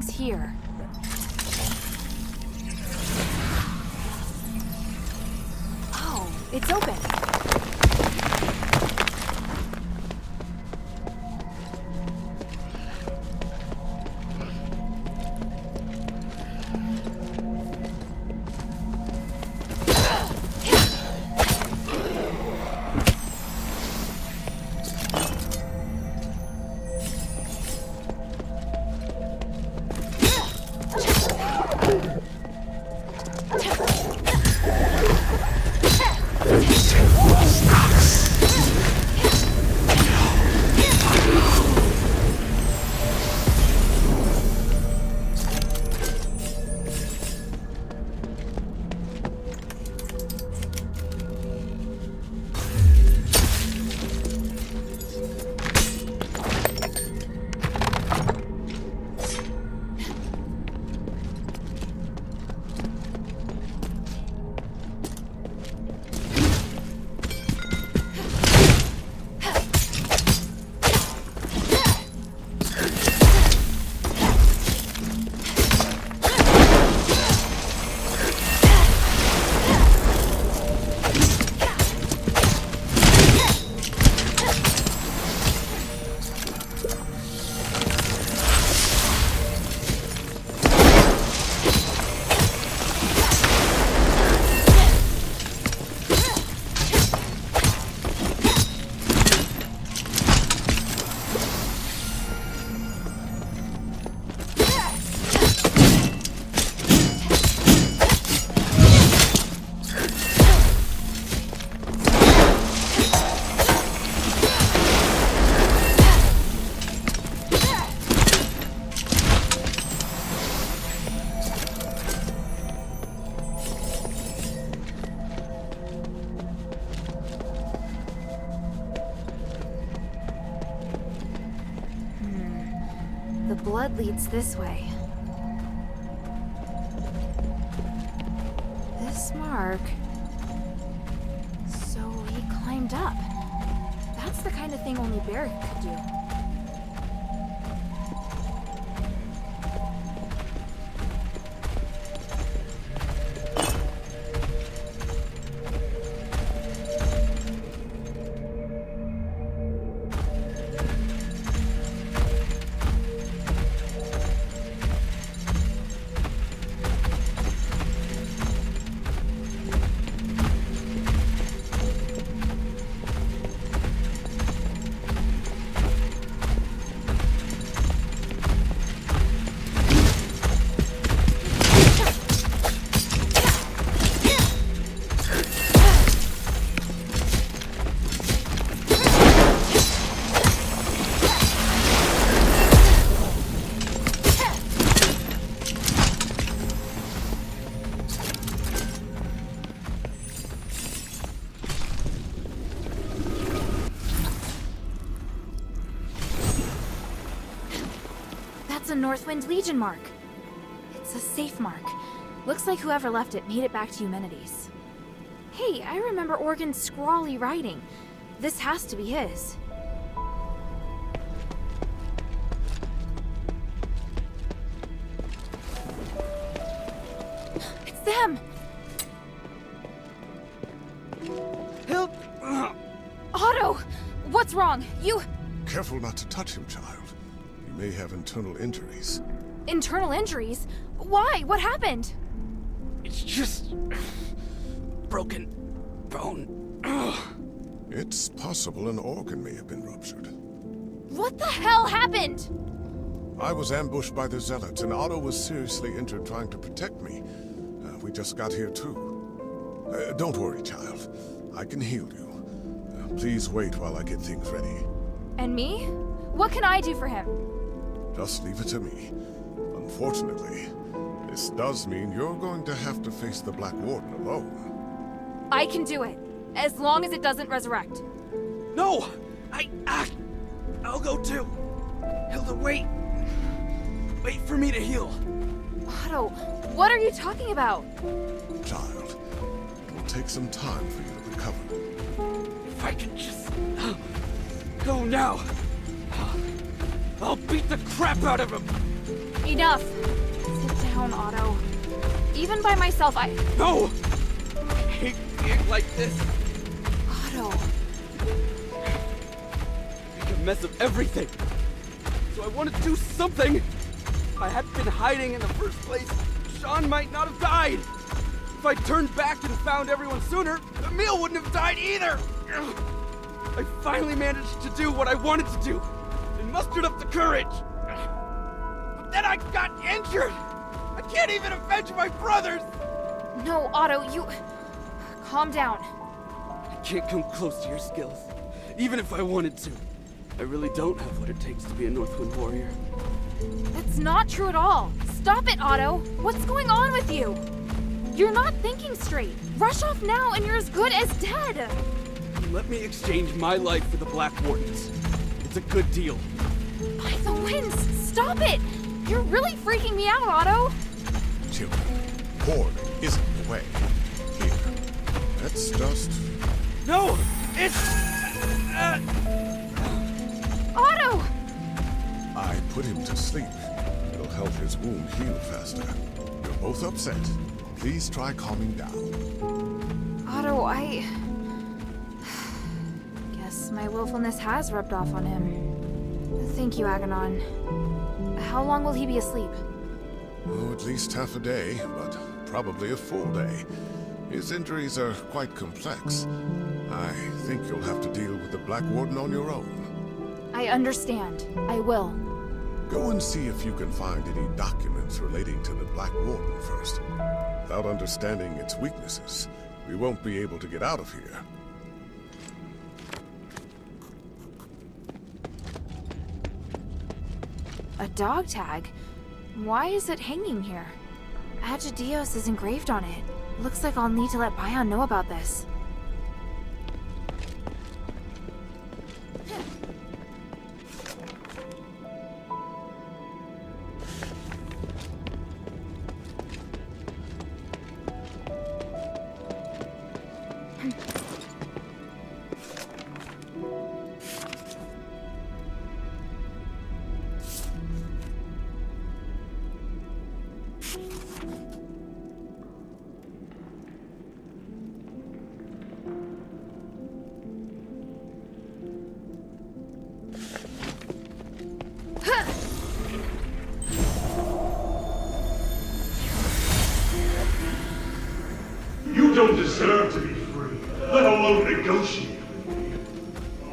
Something's here. Oh, it's open. The blood leads this way. This mark... So he climbed up. That's the kind of thing only Barrick could do. A Northwind Legion mark. It's a safe mark. Looks like whoever left it made it back to Eumenides. Hey, I remember Organ's scrawly writing. This has to be his. It's them! Help! Otto! What's wrong? You... Careful not to touch him, child. He may have internal injuries. Internal injuries? Why? What happened? It's just... broken bone. It's possible an organ may have been ruptured. What the hell happened? I was ambushed by the Zealots, and Otto was seriously injured trying to protect me. We just got here too. Don't worry, child. I can heal you. Please wait while I get things ready. And me? What can I do for him? Just leave it to me. Unfortunately, this does mean you're going to have to face the Black Warden alone. I can do it, as long as it doesn't resurrect. No! I'll go too. Hilda, wait. Wait for me to heal. Otto, what are you talking about? Child, it will take some time for you to recover. If I can just... go now. I'll beat the crap out of him! Enough. Sit down, Otto. Even by myself, No! I hate being like this. Otto. Make a mess of everything. So I want to do something. If I hadn't been hiding in the first place, Sean might not have died. If I turned back and found everyone sooner, Emil wouldn't have died either. I finally managed to do what I wanted to do and mustered up the courage. But then I got injured. I can't even avenge my brothers. No, Otto, you... Calm down. I can't come close to your skills, even if I wanted to. I really don't have what it takes to be a Northwind warrior. That's not true at all. Stop it, Otto. What's going on with you? You're not thinking straight. Rush off now and you're as good as dead. Let me exchange my life for the Black Wardens. It's a good deal. By the winds, stop it! You're really freaking me out, Otto. Children, Horde isn't the way. Here, let's just... No! It's... Otto! I put him to sleep. It'll help his wound heal faster. You're both upset. Please try calming down. Otto, I... Guess my willfulness has rubbed off on him. Thank you, Aganon. How long will he be asleep? Oh, at least half a day, but probably a full day. His injuries are quite complex. I think you'll have to deal with the Black Warden on your own. I understand. I will. Go and see if you can find any documents relating to the Black Warden first. Without understanding its weaknesses, we won't be able to get out of here. A dog tag? Why is it hanging here? Agidios is engraved on it. Looks like I'll need to let Bion know about this. You don't deserve to be free, let alone negotiate with me.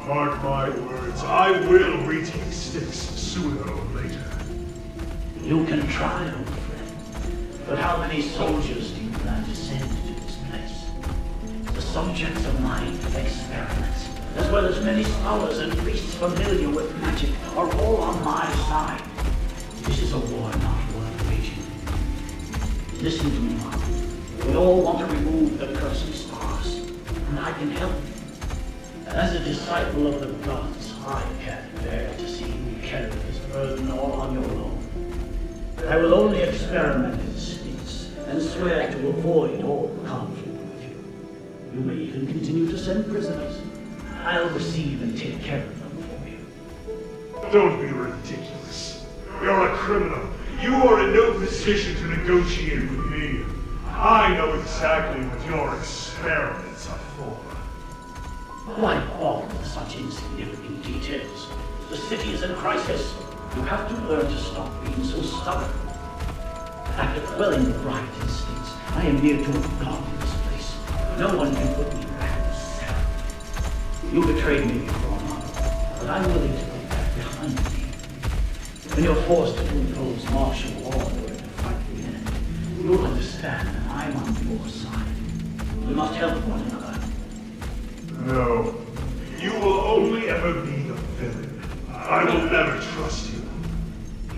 Mark my words, I will retake Styx sooner or later. You can try, old friend. But how many soldiers do you plan to send to this place? The subjects of my experiments, as well as many scholars and priests familiar with magic, are all on my side. This is a war not worth waging. Listen to me, Mom. We all want to remove the cursed stars, and I can help you. As a disciple of the gods, I can't bear to see you carry this burden all on your own. I will only experiment in Styx, and swear to avoid all conflict with you. You may even continue to send prisoners. I'll receive and take care of them for you. Don't be ridiculous. You're a criminal. You are in no position to negotiate with me. I know exactly what your experiments are for. Why bother with such insignificant details? The city is in crisis. You have to learn to stop being so stubborn. After quelling the riot in Styx, I am near to a god in this place. No one can put me back in the cell. You betrayed me before, Mom, but I'm willing to put that behind me. When you're forced to impose martial law in order to fight the enemy, you'll understand that I'm on your side. We must help one another. No. You will only ever be the villain. I will never trust you.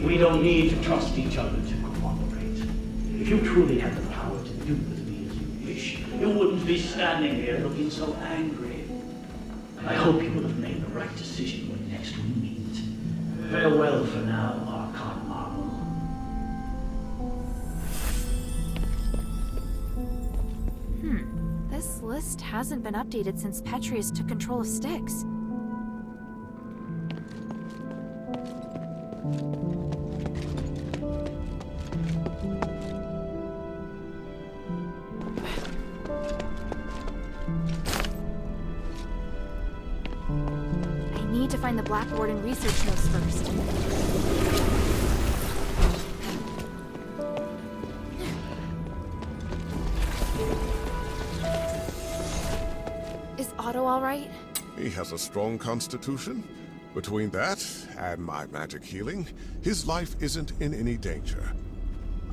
We don't need to trust each other to cooperate. If you truly had the power to do with me as you wish, you wouldn't be standing here looking so angry. I hope you will have made the right decision when next we meet. Farewell for now, Archon Marvel. This list hasn't been updated since Petrius took control of Styx. the Black Warden research notes first. Is Otto all right? He has a strong constitution. Between that and my magic healing, his life isn't in any danger.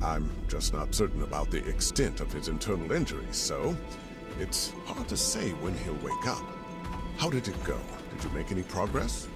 I'm just not certain about the extent of his internal injuries, so it's hard to say when he'll wake up. How did it go? Did you make any progress?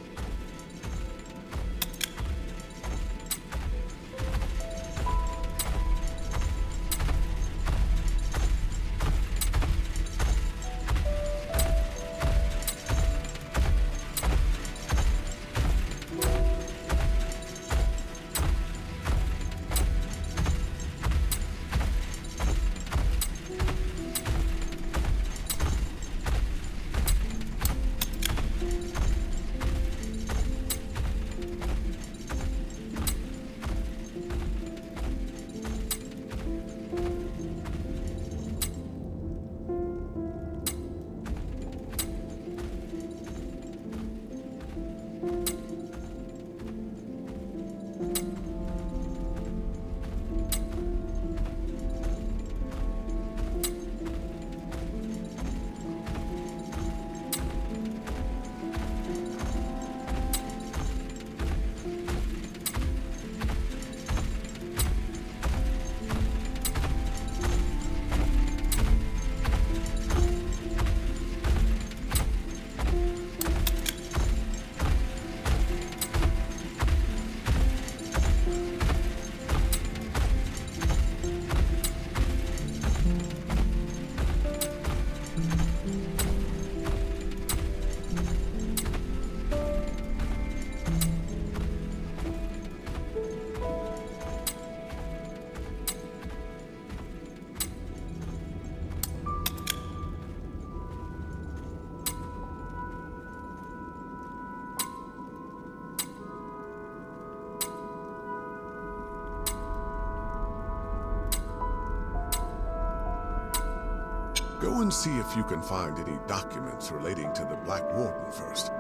Go and see if you can find any documents relating to the Black Warden first.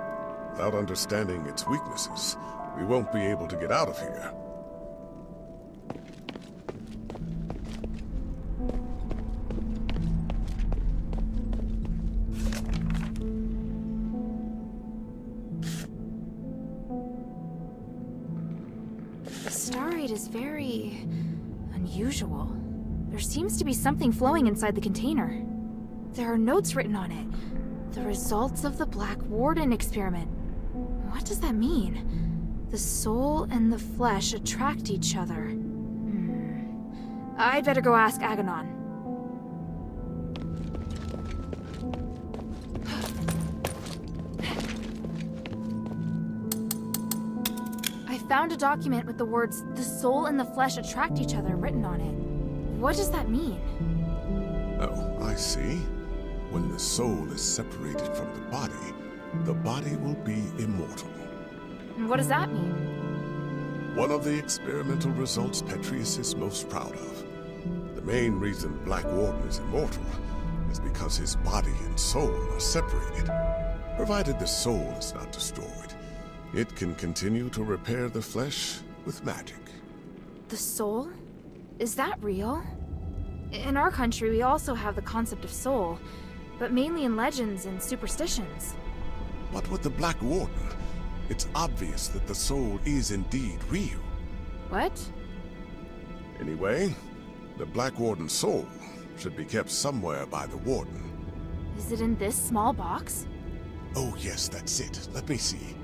Without understanding its weaknesses, we won't be able to get out of here. The starite is very unusual. There seems to be something flowing inside the container. There are notes written on it. The results of the Black Warden experiment. What does that mean? The soul and the flesh attract each other. I'd better go ask Aganon. I found a document with the words, "The soul and the flesh attract each other," written on it. What does that mean? Oh, I see. When the soul is separated from the body will be immortal. What does that mean? One of the experimental results Petrius is most proud of. The main reason Black Warden is immortal is because his body and soul are separated. Provided the soul is not destroyed, it can continue to repair the flesh with magic. The soul? Is that real? In our country, we also have the concept of soul, but mainly in legends and superstitions. But with the Black Warden, it's obvious that the soul is indeed real. What? Anyway, the Black Warden's soul should be kept somewhere by the Warden. Is it in this small box? Oh yes, that's it. Let me see.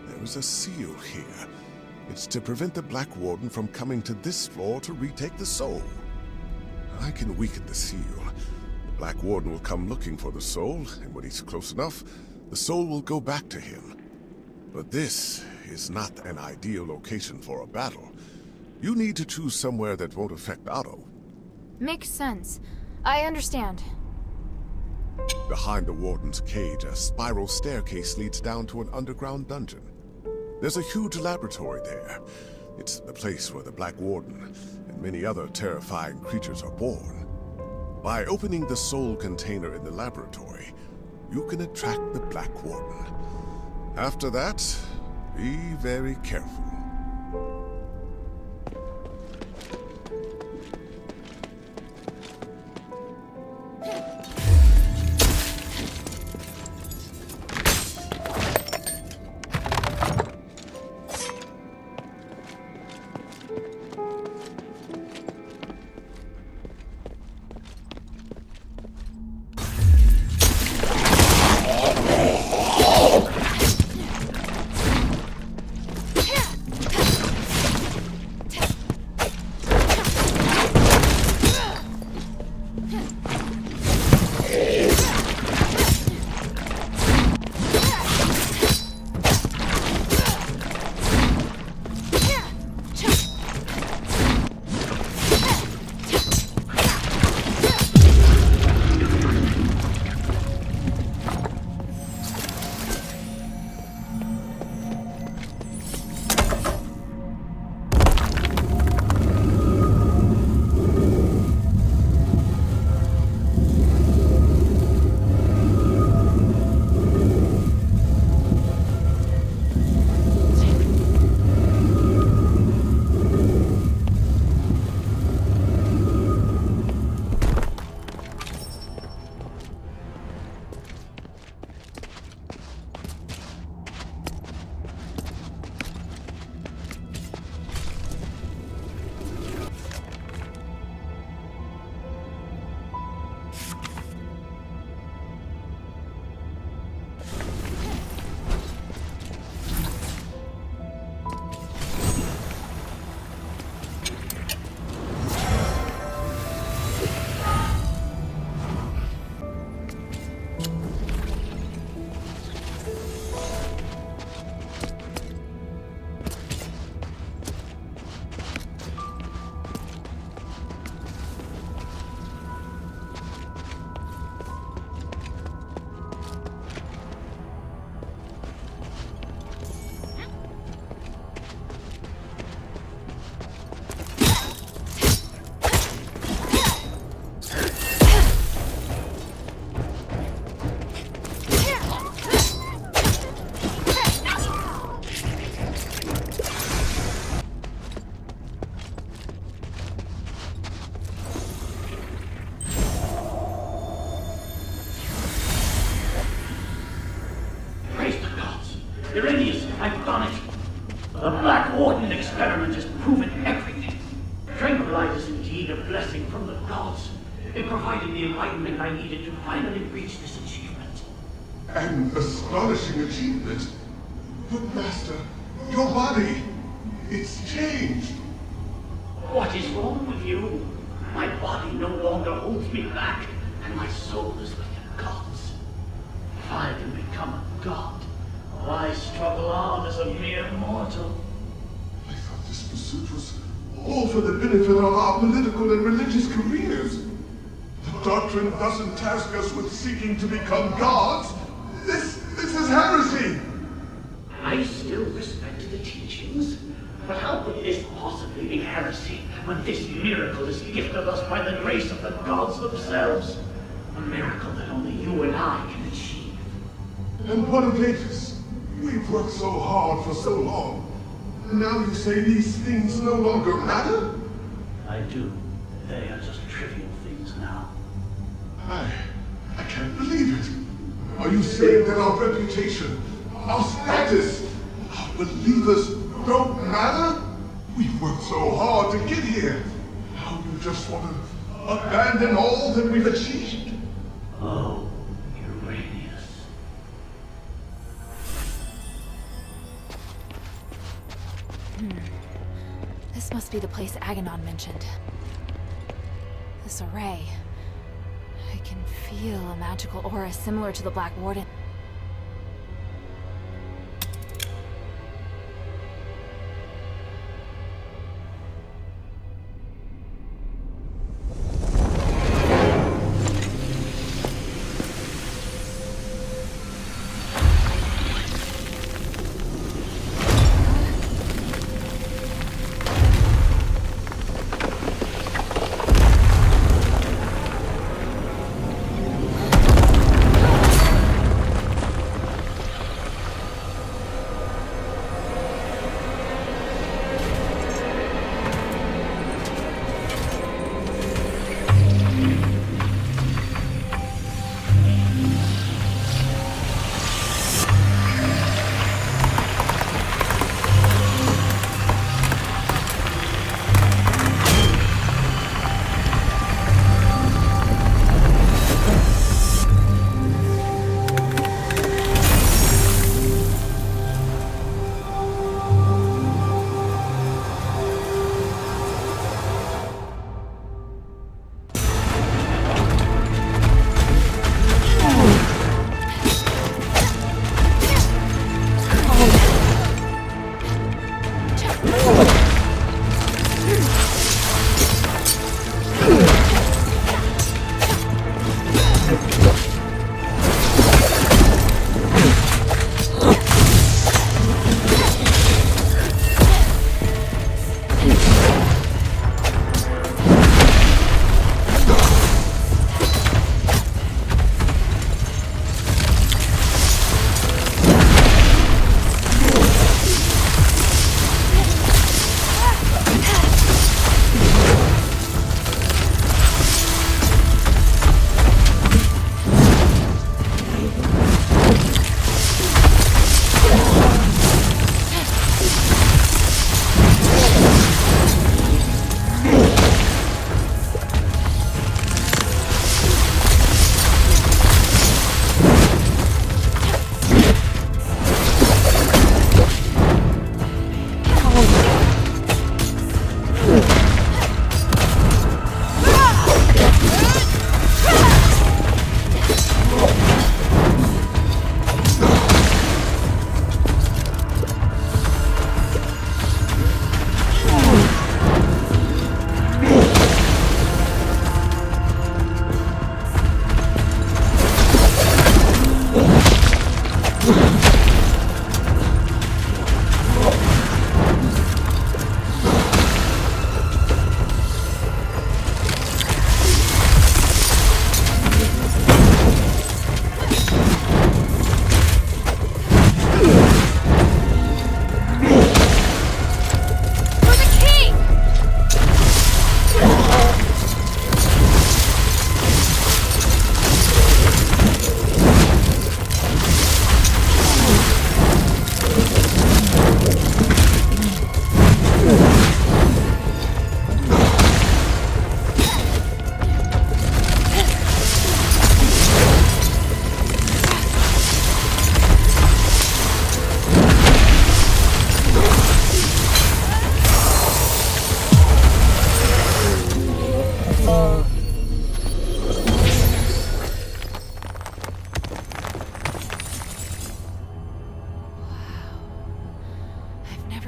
There is a seal here. It's to prevent the Black Warden from coming to this floor to retake the soul. I can weaken the seal. The Black Warden will come looking for the soul, and when he's close enough, the soul will go back to him. But this is not an ideal location for a battle. You need to choose somewhere that won't affect Otto. Makes sense. I understand. Behind the Warden's cage, a spiral staircase leads down to an underground dungeon. There's a huge laboratory there. It's the place where the Black Warden and many other terrifying creatures are born. By opening the soul container in the laboratory, you can attract the Black Warden. After that, be very careful. I've done it. The Black Warden experiment has proven everything. Tranquilize is indeed a blessing from the gods. It provided the enlightenment I needed to finally reach this achievement. An astonishing achievement. But Master, your body, it's changed. What is wrong with you? My body no longer holds me back, and my soul is like a god's. If I can become a god, why struggle on as a mere mortal? I thought this pursuit was all for the benefit of our political and religious careers. The doctrine doesn't task us with seeking to become gods. This is heresy. I still respect the teachings, but how could this possibly be heresy when this miracle is gifted us by the grace of the gods themselves? A miracle that only you and I can achieve. And what of Aegis? We've worked so hard for so long. And now you say these things no longer matter? I do. They are just trivial things now. I can't believe it. Are you saying that our reputation, our status, our believers don't matter? We've worked so hard to get here. Now you just want to abandon all that we've achieved? Oh, Uranius. This must be the place Aganon mentioned. This array. I can feel a magical aura similar to the Black Warden.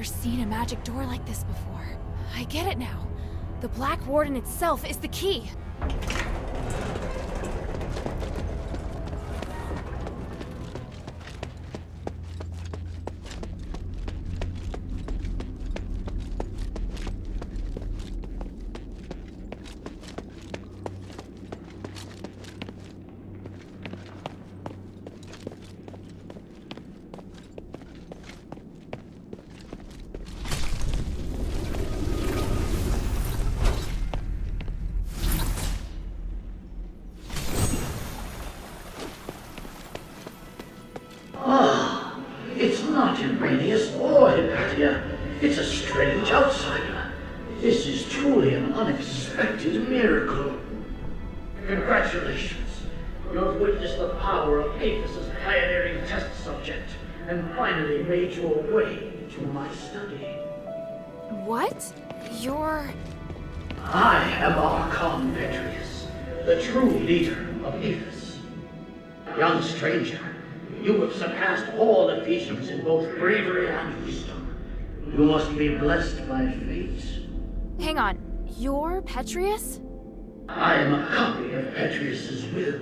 Seen a magic door like this before. I get it now. The Black Warden itself is the key. It's not Iranius or Hypatia. It's a strange outsider. This is truly an unexpected miracle. Congratulations. You have witnessed the power of Aethys' pioneering test subject, and finally made your way to my study. What? You're... I am Archon Petrius, the true leader of Aethys. Young stranger, you have surpassed all Ephesians in both bravery and wisdom. You must be blessed by fate. Hang on. You're Petrius? I am a copy of Petrius's will.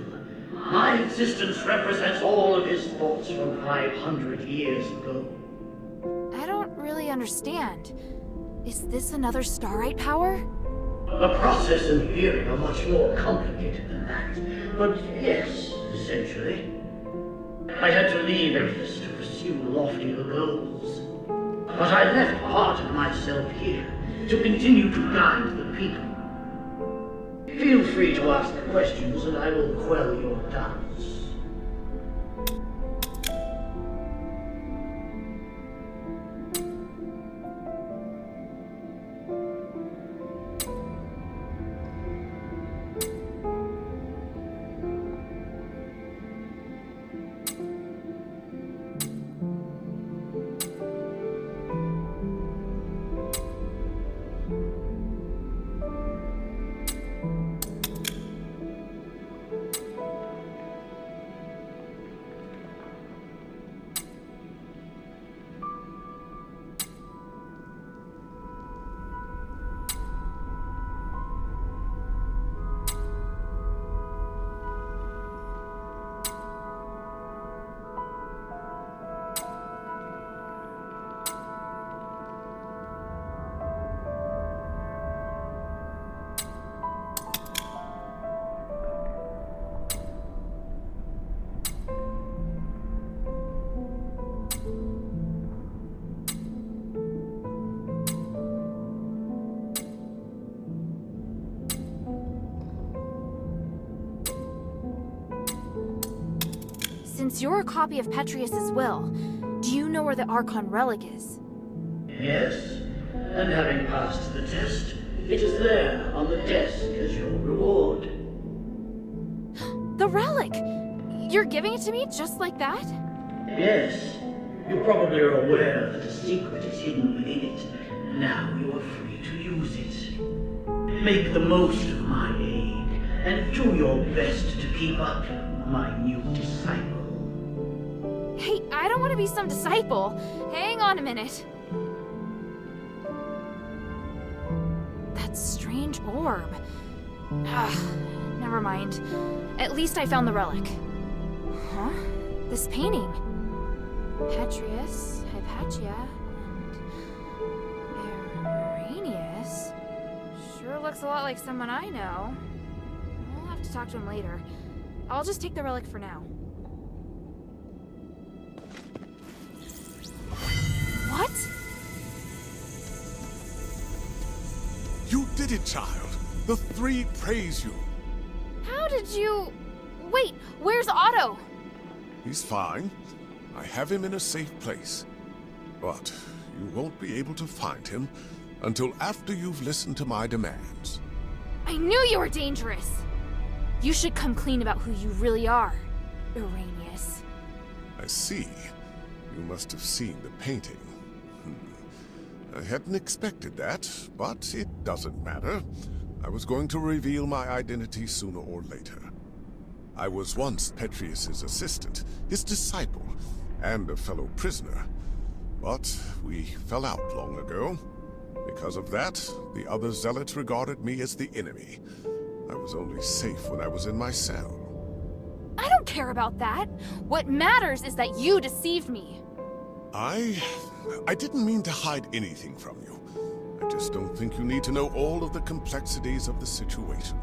My existence represents all of his thoughts from 500 years ago. I don't really understand. Is this another Starite power? The process and theory are much more complicated than that. But yes, essentially. I had to leave Aethys to pursue loftier goals. But I left part of myself here to continue to guide the people. Feel free to ask questions and I will quell your doubts. Since you're a copy of Petrius's will, do you know where the Archon relic is? Yes, and having passed the test, it is there on the desk as your reward. The relic! You're giving it to me just like that? Yes, You probably are aware that a secret is hidden within it. Now you are free to use it. Make the most of my aid, and do your best to keep up my new disciple. Hey, I don't want to be some disciple. Hang on a minute. That strange orb. Never mind. At least I found the relic. Huh? This painting. Petrius, Hypatia, and Arrhenius. Sure looks a lot like someone I know. I'll have to talk to him later. I'll just take the relic for now. What? You did it, child. The three praise you. How did you... Wait, where's Otto? He's fine. I have him in a safe place. But you won't be able to find him until after you've listened to my demands. I knew you were dangerous. You should come clean about who you really are, Arrhenius. I see. You must have seen the painting. I hadn't expected that, but it doesn't matter. I was going to reveal my identity sooner or later. I was once Petrius's assistant, his disciple, and a fellow prisoner. But we fell out long ago. Because of that, the other zealots regarded me as the enemy. I was only safe when I was in my cell. I don't care about that. What matters is that you deceived me. I didn't mean to hide anything from you. I just don't think you need to know all of the complexities of the situation.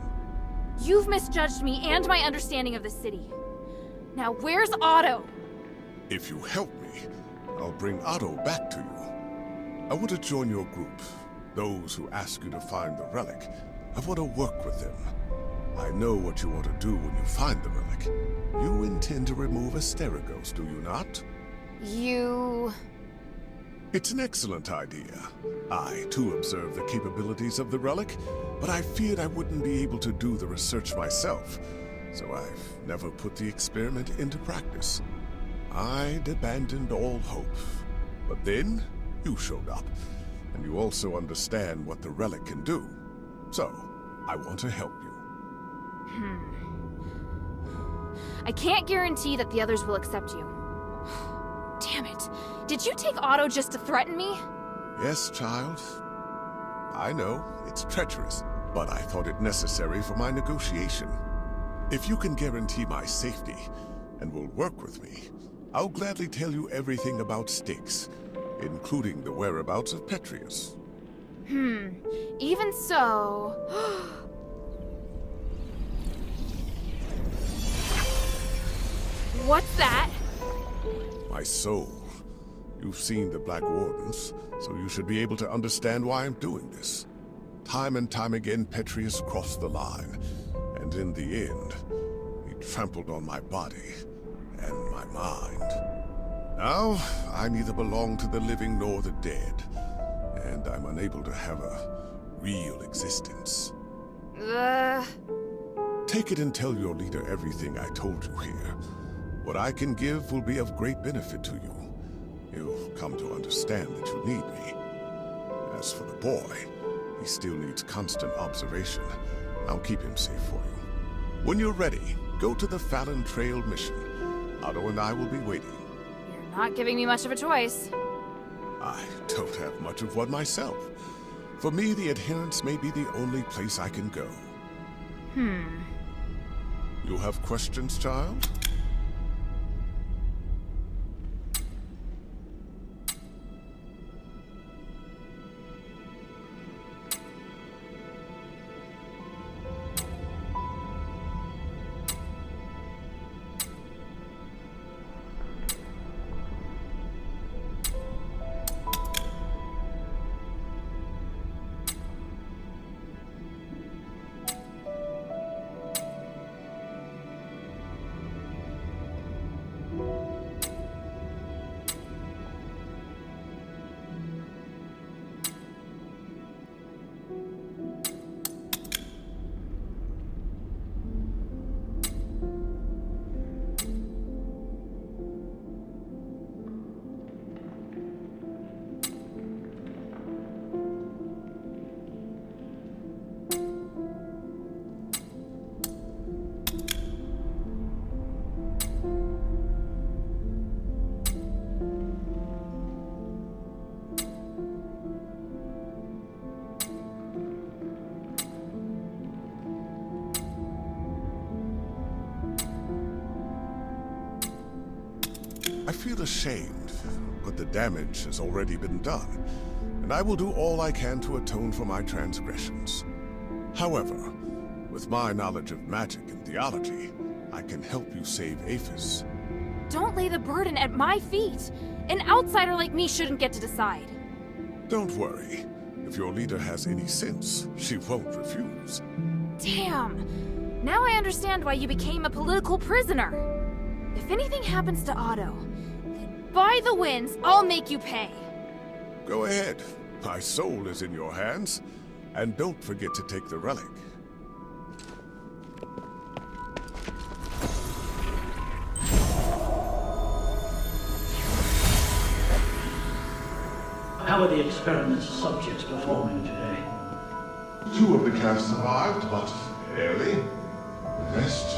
You've misjudged me and my understanding of the city. Now where's Otto? If you help me, I'll bring Otto back to you. I want to join your group. Those who ask you to find the relic. I want to work with them. I know what you want to do when you find the relic. You intend to remove Asterigos, do you not? You... It's an excellent idea. I, too, observe the capabilities of the relic, but I feared I wouldn't be able to do the research myself, so I've never put the experiment into practice. I'd abandoned all hope. But then, you showed up, and you also understand what the relic can do. So, I want to help you. I can't guarantee that the others will accept you. Damn it. Did you take Otto just to threaten me? Yes, child. I know, it's treacherous, but I thought it necessary for my negotiation. If you can guarantee my safety, and will work with me, I'll gladly tell you everything about Styx, including the whereabouts of Petrius. Even so... What's that? My soul. You've seen the Black Wardens, so you should be able to understand why I'm doing this. Time and time again, Petrius crossed the line, and in the end, he trampled on my body and my mind. Now, I neither belong to the living nor the dead, and I'm unable to have a real existence. Take it and tell your leader everything I told you here. What I can give will be of great benefit to you. You'll come to understand that you need me. As for the boy, he still needs constant observation. I'll keep him safe for you. When you're ready, go to the Fallon Trail mission. Otto and I will be waiting. You're not giving me much of a choice. I don't have much of one myself. For me, the Adherents may be the only place I can go. You have questions, child? I feel ashamed, but the damage has already been done, and I will do all I can to atone for my transgressions. However, with my knowledge of magic and theology, I can help you save Aphis. Don't lay the burden at my feet. An outsider like me shouldn't get to decide. Don't worry. If your leader has any sense, she won't refuse. Damn! Now I understand why you became a political prisoner. If anything happens to Otto, then by the winds, I'll make you pay. Go ahead. My soul is in your hands. And don't forget to take the relic. How are the experiment's subjects performing today? 2 of the cast survived, but barely. The rest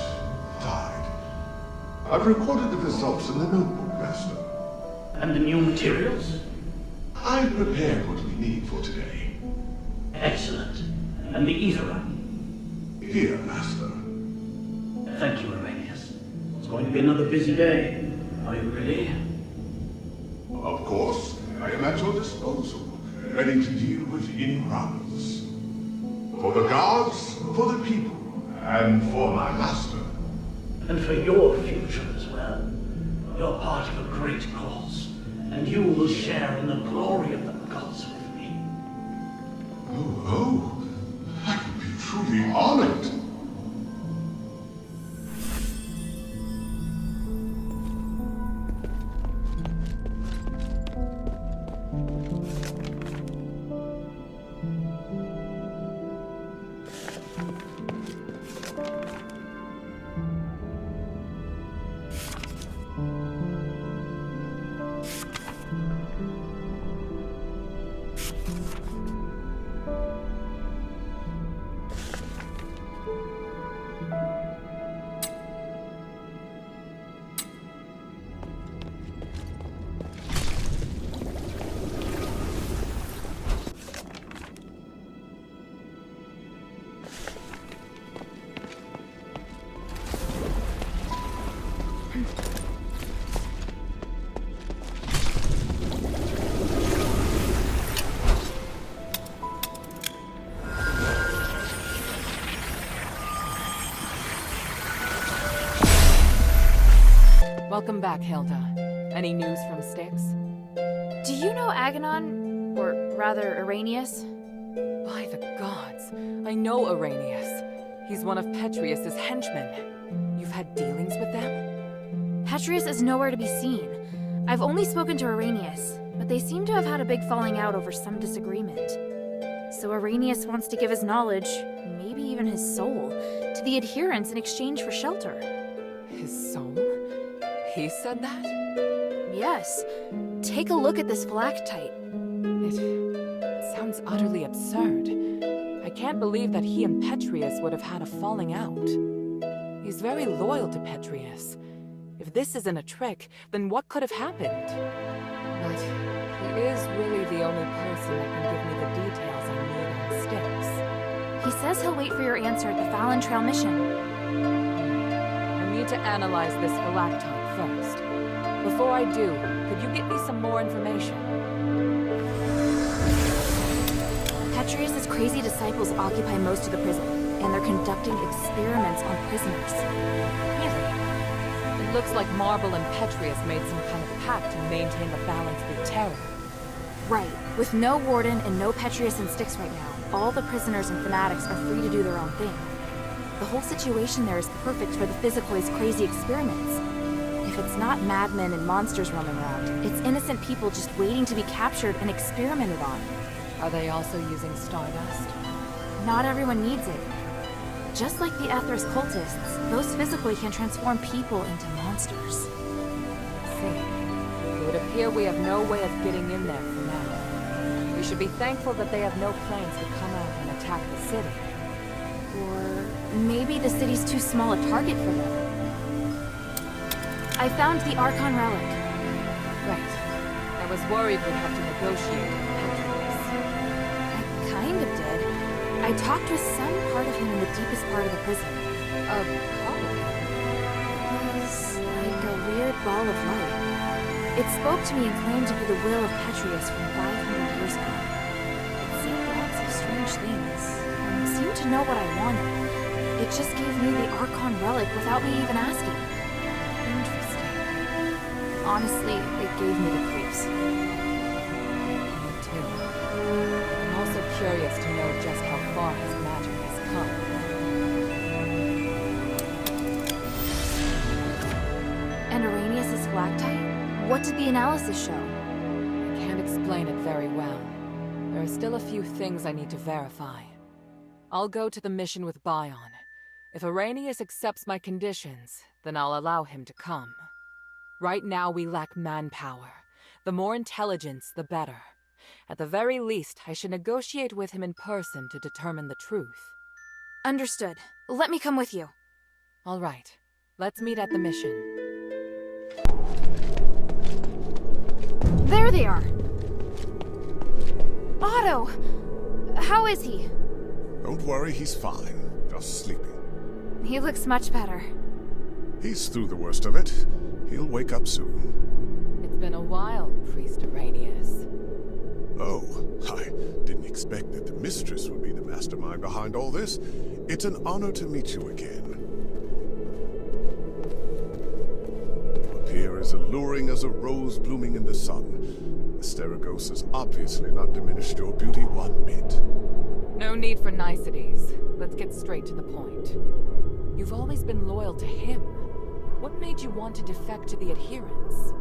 died. I've recorded the results in the notebook, Master. And the new materials? I've prepared what we need for today. Excellent. And the ether? Here, Master. Thank you, Arrhenius. It's going to be another busy day. Are you ready? Of course, I am at your disposal, ready to deal with any problems. For the gods, for the people, and for my master. And for your future as well. You're part of a great cause, and you will share in the glory of the gods with me. Oh, I would be truly honored. Welcome back, Hilda. Any news from Styx? Do you know Aganon, or rather Arrhenius? By the gods, I know Arrhenius. He's one of Petrius's henchmen. You've had dealings with them? Petrius is nowhere to be seen. I've only spoken to Arrhenius, but they seem to have had a big falling out over some disagreement. So Arrhenius wants to give his knowledge, maybe even his soul, to the adherents in exchange for shelter. His soul? He said that? Yes. Take a look at this phylactite. It sounds utterly absurd. I can't believe that he and Petrius would have had a falling out. He's very loyal to Petrius. If this isn't a trick, then what could have happened? But he is really the only person that can give me the details I need on Styx. He says he'll wait for your answer at the Fallon Trail mission. I need to analyze this phylactite first. Before I do, could you get me some more information? Petrius's crazy disciples occupy most of the prison, and they're conducting experiments on prisoners. Really? It looks like Marble and Petrius made some kind of pact to maintain the balance through terror. Right. With no warden and no Petrius and Styx right now, all the prisoners and fanatics are free to do their own thing. The whole situation there is perfect for the Physicalist's crazy experiments. If it's not madmen and monsters roaming around, it's innocent people just waiting to be captured and experimented on. Are they also using stardust? Not everyone needs it. Just like the Ethris cultists, those physically can transform people into monsters. See, it would appear we have no way of getting in there for now. We should be thankful that they have no plans to come out and attack the city. Or maybe the city's too small a target for them. I found the Archon relic. Right. I was worried we'd have to negotiate with Petrius. I kind of did. I talked with some part of him in the deepest part of the prison. Part of him? It was like a weird ball of light. It spoke to me and claimed to be the will of Petrius from 500 years ago. It said lots of strange things, and seemed to know what I wanted. It just gave me the Archon relic without me even asking. Interesting. Honestly, it gave me the creeps. Me too. I'm also curious to know just how far his magic has come. And Arrhenius' Galactite? What did the analysis show? I can't explain it very well. There are still a few things I need to verify. I'll go to the mission with Bion. If Arrhenius accepts my conditions, then I'll allow him to come. Right now we lack manpower. The more intelligence, the better. At the very least, I should negotiate with him in person to determine the truth. Understood. Let me come with you. All right. Let's meet at the mission. There they are! Otto! How is he? Don't worry, he's fine. Just sleeping. He looks much better. He's through the worst of it. He'll wake up soon. It's been a while, Priest Arrhenius. Oh, I didn't expect that the mistress would be the mastermind behind all this. It's an honor to meet you again. You appear as alluring as a rose blooming in the sun. Asterigos has obviously not diminished your beauty one bit. No need for niceties. Let's get straight to the point. You've always been loyal to him. What made you want to defect to the adherents?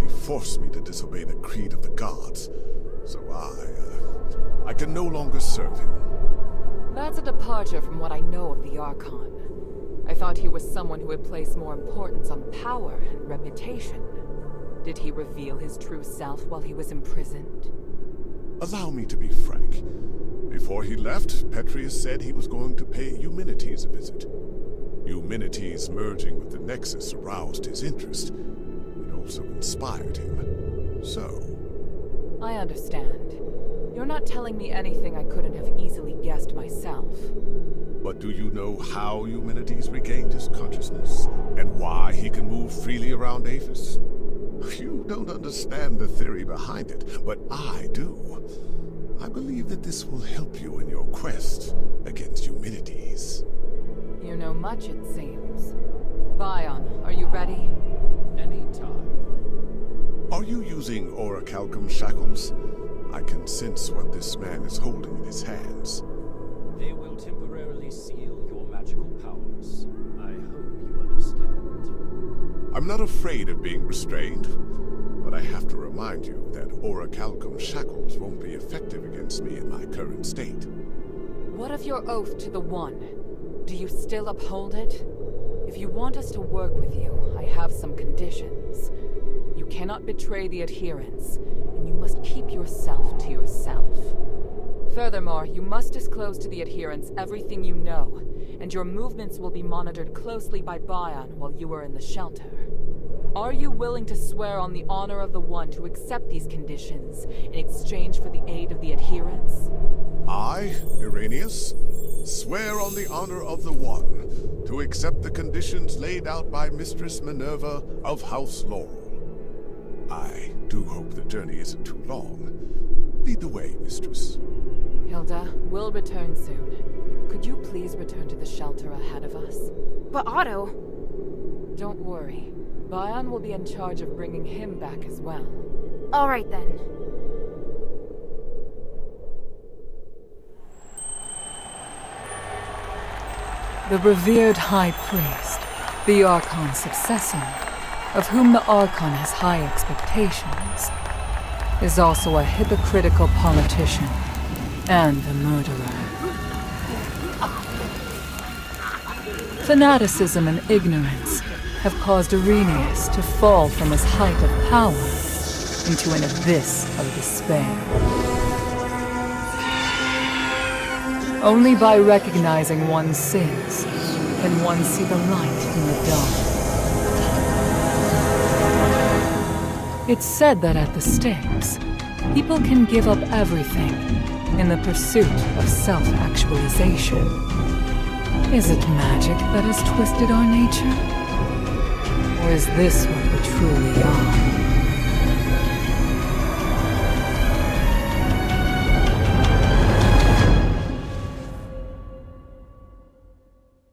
He forced me to disobey the creed of the gods, so I can no longer serve him. That's a departure from what I know of the Archon. I thought he was someone who would place more importance on power and reputation. Did he reveal his true self while he was imprisoned? Allow me to be frank. Before he left, Petrius said he was going to pay Eumenides a visit. Eumenides merging with the Nexus aroused his interest. It also inspired him. So... I understand. You're not telling me anything I couldn't have easily guessed myself. But do you know how Eumenides regained his consciousness? And why he can move freely around Aphis? You don't understand the theory behind it, but I do. I believe that this will help you in your quest against Eumenides. You know much, it seems. Bion, are you ready? Anytime. Are you using orichalcum shackles? I can sense what this man is holding in his hands. They will temporarily seal your magical powers. I hope you understand. I'm not afraid of being restrained, but I have to remind you that orichalcum shackles won't be effective against me in my current state. What of your oath to the One? Do you still uphold it? If you want us to work with you, I have some conditions. You cannot betray the adherents, and you must keep yourself to yourself. Furthermore, you must disclose to the adherents everything you know, and your movements will be monitored closely by Bion while you are in the shelter. Are you willing to swear on the honor of the One to accept these conditions in exchange for the aid of the adherents? I, Irenaeus, swear on the honor of the One to accept the conditions laid out by Mistress Minerva of House Laurel. I do hope the journey isn't too long. Lead the way, Mistress. Hilda, we'll return soon. Could you please return to the shelter ahead of us? But Otto... Don't worry. Bion will be in charge of bringing him back as well. All right then. The revered High Priest, the Archon's successor, of whom the Archon has high expectations, is also a hypocritical politician and a murderer. Fanaticism and ignorance have caused Arrhenius to fall from his height of power into an abyss of despair. Only by recognizing one's sins can one see the light in the dark. It's said that at the stakes, people can give up everything in the pursuit of self-actualization. Is it magic that has twisted our nature? Or is this what we truly are?